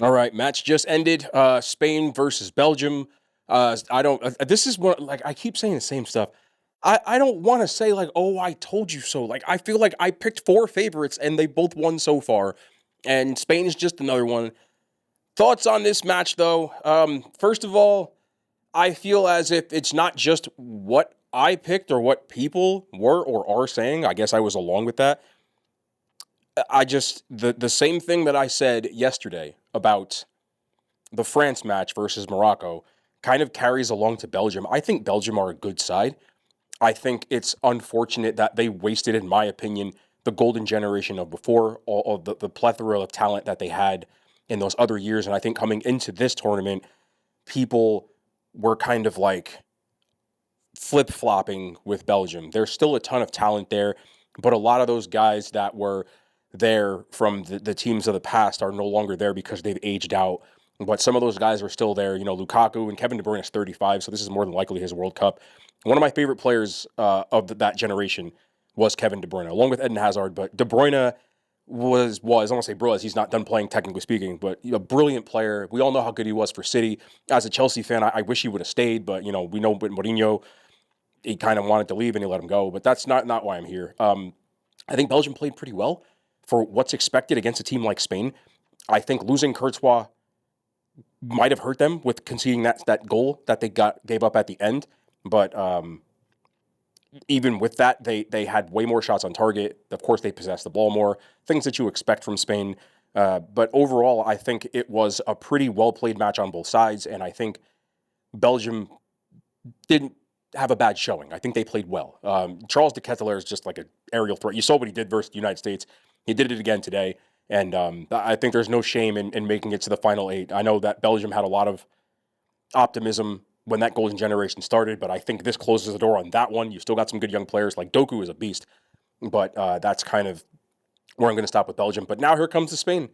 All right, match just ended. Spain versus Belgium. I don't. This is what, like, I keep saying the same stuff. I don't want to say like, oh, I told you so. Like, I feel like I picked four favorites and they both won so far, and Spain is just another one. Thoughts on this match though? First of all, I feel as if it's not just what I picked or what people were or are saying. I guess I was along with that. I just the same thing that I said yesterday about the France match versus Morocco kind of carries along to Belgium. I think Belgium are a good side. I think it's unfortunate that they wasted, in my opinion, the golden generation of before, all of the plethora of talent that they had in those other years. And I think coming into this tournament, people were kind of like flip flopping with Belgium. There's still a ton of talent there, but a lot of those guys that were there from the teams of the past are no longer there because they've aged out. But some of those guys are still there. You know, Lukaku and Kevin De Bruyne is 35, so this is more than likely his World Cup. One of my favorite players of that generation was Kevin De Bruyne, along with Eden Hazard. But De Bruyne was I don't want to say bro, as he's not done playing technically speaking, but a brilliant player. We all know how good he was for City. As a Chelsea fan, I wish he would have stayed, but we know with Mourinho, he kind of wanted to leave and he let him go. But that's not why I'm here. I think Belgium played pretty well for what's expected against a team like Spain. I think losing Courtois might have hurt them with conceding that goal that they gave up at the end. But even with that, they had way more shots on target. Of course, they possessed the ball more, things that you expect from Spain. But overall, I think it was a pretty well-played match on both sides, and I think Belgium didn't have a bad showing. I think they played well. Charles de Ketelaere is just like an aerial threat. You saw what he did versus the United States. He did it again today, and I think there's no shame in making it to the final eight. I know that Belgium had a lot of optimism when that golden generation started, but I think this closes the door on that one. You still got some good young players, like Doku is a beast, but that's kind of where I'm going to stop with Belgium. But now here comes the Spain,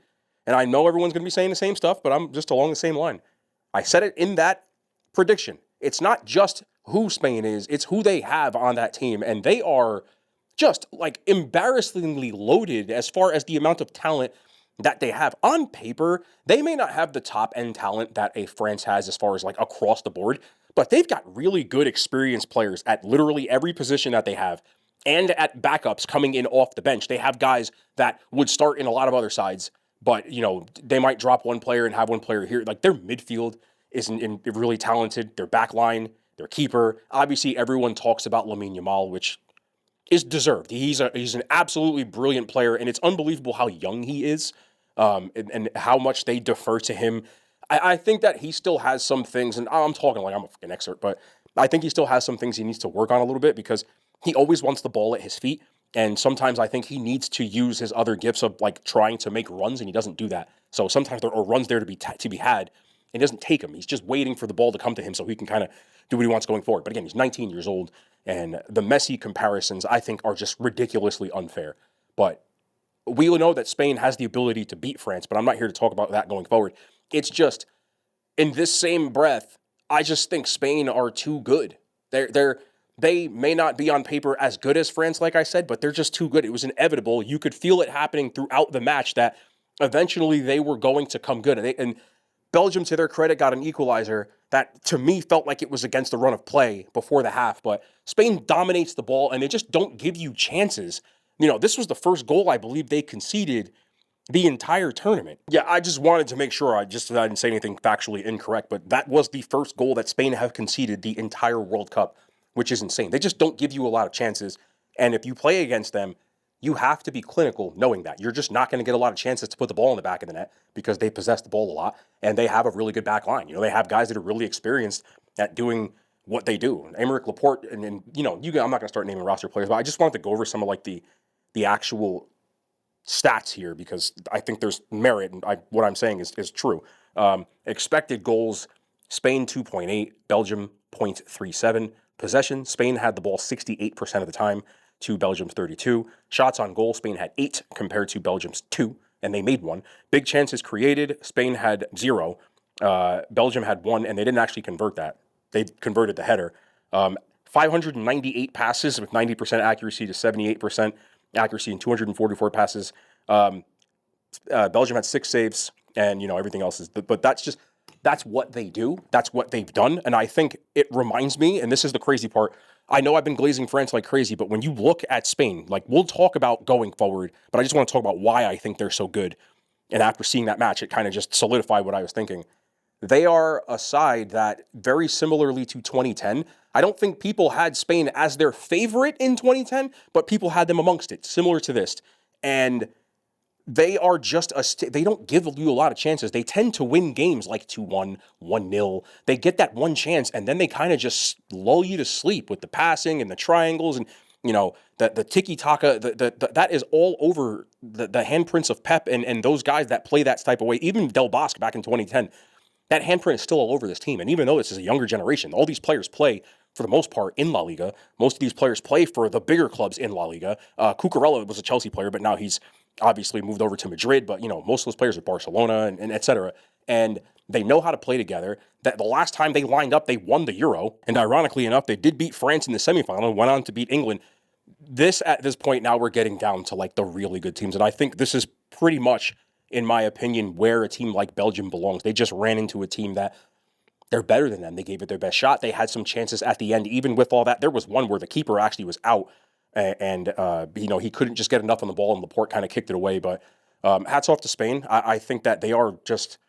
and I know everyone's going to be saying the same stuff, but I'm just along the same line. I said it in that prediction. It's not just who Spain is, it's who they have on that team, and they are just like embarrassingly loaded as far as the amount of talent that they have. On paper, they may not have the top end talent that a France has as far as like across the board, but they've got really good experienced players at literally every position that they have, and at backups coming in off the bench. They have guys that would start in a lot of other sides, but they might drop one player and have one player here. Like their midfield isn't really talented. Their back line, their keeper. Obviously, everyone talks about Lamine Yamal, which is deserved. He's an absolutely brilliant player, and it's unbelievable how young he is, and how much they defer to him. I think that he still has some things, and I'm talking like I'm a fucking expert, but I think he still has some things he needs to work on a little bit because he always wants the ball at his feet, and sometimes I think he needs to use his other gifts of like trying to make runs, and he doesn't do that. So sometimes there are runs there to be had, and he doesn't take them. He's just waiting for the ball to come to him so he can kind of do what he wants going forward. But again, he's 19 years old, and the Messi comparisons, I think, are just ridiculously unfair. But we know that Spain has the ability to beat France, but I'm not here to talk about that going forward. It's just, in this same breath, I just think Spain are too good. They may not be on paper as good as France, like I said, but they're just too good. It was inevitable. You could feel it happening throughout the match that eventually they were going to come good. And Belgium, to their credit, got an equalizer that, to me, felt like it was against the run of play before the half. But Spain dominates the ball, and they just don't give you chances. This was the first goal I believe they conceded the entire tournament. Yeah, I just wanted to make sure I didn't say anything factually incorrect, but that was the first goal that Spain have conceded the entire World Cup, which is insane. They just don't give you a lot of chances, and if you play against them, you have to be clinical knowing that. You're just not going to get a lot of chances to put the ball in the back of the net because they possess the ball a lot, and they have a really good back line. They have guys that are really experienced at doing what they do. Aymeric Laporte, and I'm not going to start naming roster players, but I just wanted to go over some of like the actual stats here because I think there's merit, and what I'm saying is true. Expected goals, Spain 2.8, Belgium 0.37. Possession, Spain had the ball 68% of the time to Belgium's 32. Shots on goal, Spain had 8 compared to Belgium's 2, and they made 1. Big chances created, Spain had 0. Belgium had 1, and they didn't actually convert that. They converted the header. 598 passes with 90% accuracy to 78% accuracy in 244 passes. Belgium had 6 saves. and everything else is. But that's what they do. That's what they've done, and I think it reminds me. And this is the crazy part. I know I've been glazing France like crazy, but when you look at Spain, like we'll talk about going forward, but I just want to talk about why I think they're so good. And after seeing that match, it kind of just solidified what I was thinking. They are a side that, very similarly to 2010, I don't think people had Spain as their favorite in 2010, but people had them amongst it, similar to this. And they are just they don't give you a lot of chances. They tend to win games like 2-1, 1-0. They get that one chance, and then they kind of just lull you to sleep with the passing and the triangles and the tiki-taka. That is all over the handprints of Pep and those guys that play that type of way. Even Del Bosque back in 2010, that handprint is still all over this team. And even though this is a younger generation, all these players play, for the most part, in La Liga. Most of these players play for the bigger clubs in La Liga. Cucurella was a Chelsea player, but now he's obviously moved over to Madrid. But, most of those players are Barcelona and et cetera. And they know how to play together. That the last time they lined up, they won the Euro. And ironically enough, they did beat France in the semifinal and went on to beat England. At this point, now we're getting down to like the really good teams. And I think this is pretty much, in my opinion, where a team like Belgium belongs. They just ran into a team that they're better than them. They gave it their best shot. They had some chances at the end, even with all that. There was one where the keeper actually was out, and he couldn't just get enough on the ball, and Laporte kind of kicked it away. But hats off to Spain. I think that they are just.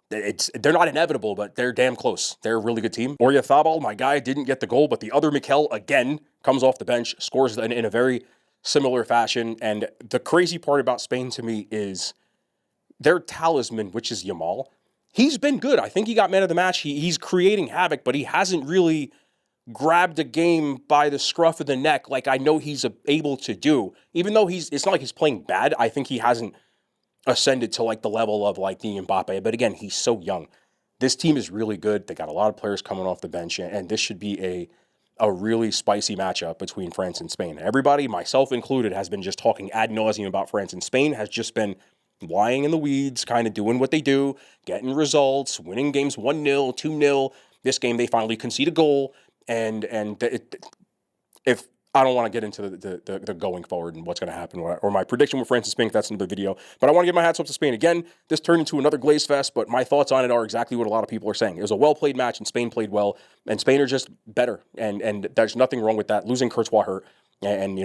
They're not inevitable, but they're damn close. They're a really good team. Oyarzabal, my guy, didn't get the goal, but the other Mikel, again, comes off the bench, scores in a very similar fashion. And the crazy part about Spain to me is their talisman, which is Yamal. He's been good. I think he got man of the match. He's creating havoc, but he hasn't really grabbed a game by the scruff of the neck like I know he's able to do. Even though it's not like he's playing bad. I think he hasn't ascended to like the level of like the Mbappe. But again, he's so young. This team is really good. They got a lot of players coming off the bench, and this should be a really spicy matchup between France and Spain. Everybody, myself included, has been just talking ad nauseum about France, and Spain has just been lying in the weeds, kind of doing what they do, getting results, winning games 1-0, 2-0. This game, they finally concede a goal, and if I don't want to get into the going forward and what's going to happen, or my prediction with France and Spain, that's another video. But I want to give my hats off to Spain. Again, this turned into another glaze fest, but my thoughts on it are exactly what a lot of people are saying. It was a well-played match, and Spain played well, and Spain are just better, and there's nothing wrong with that. Losing Courtois hurt, and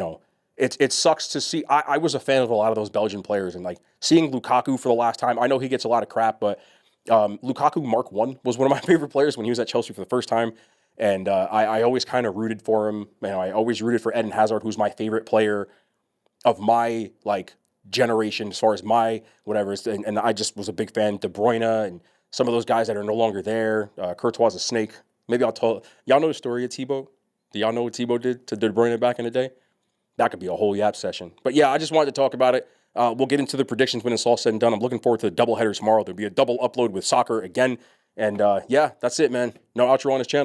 it sucks to see. I was a fan of a lot of those Belgian players, and like seeing Lukaku for the last time. I know he gets a lot of crap, but Lukaku Mark I was one of my favorite players when he was at Chelsea for the first time. And I always kind of rooted for him. I always rooted for Eden Hazard, who's my favorite player of my like generation as far as my whatever. And I just was a big fan. De Bruyne and some of those guys that are no longer there. Courtois is a snake. Maybe I'll tell y'all know the story of Thibaut. Do y'all know what Thibaut did to De Bruyne back in the day? That could be a whole yap session. But yeah, I just wanted to talk about it. We'll get into the predictions when it's all said and done. I'm looking forward to the doubleheader tomorrow. There'll be a double upload with soccer again. And yeah, that's it, man. No outro on this channel.